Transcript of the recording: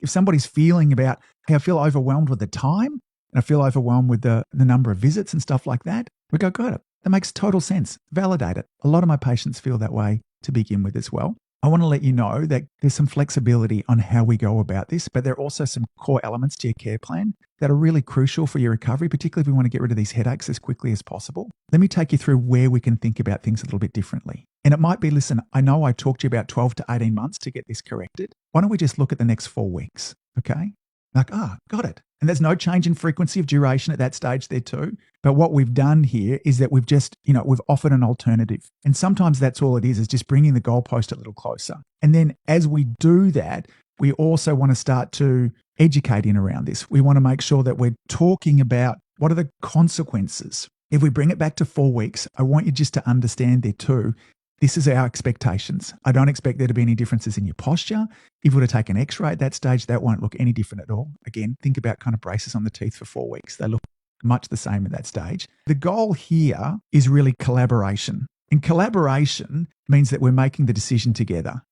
If somebody's feeling about, hey, I feel overwhelmed with the time and I feel overwhelmed with the number of visits and stuff like that, we go, got it. That makes total sense. Validate it. A lot of my patients feel that way to begin with as well. I want to let you know that there's some flexibility on how we go about this, but there are also some core elements to your care plan that are really crucial for your recovery, particularly if we want to get rid of these headaches as quickly as possible. Let me take you through where we can think about things a little bit differently. And it might be, listen, I know I talked to you about 12 to 18 months to get this corrected. Why don't we just look at the next 4 weeks? Okay. Like, got it. And there's no change in frequency of duration at that stage there too. But what we've done here is that we've just, we've offered an alternative. And sometimes that's all it is just bringing the goalpost a little closer. And then as we do that, we also want to start to educate in around this. We want to make sure that we're talking about what are the consequences. If we bring it back to 4 weeks, I want you just to understand there too, this is our expectations. I don't expect there to be any differences in your posture. If we were to take an x-ray at that stage, that won't look any different at all. Again, think about kind of braces on the teeth for 4 weeks. They look much the same at that stage. The goal here is really collaboration. And collaboration means that we're making the decision together.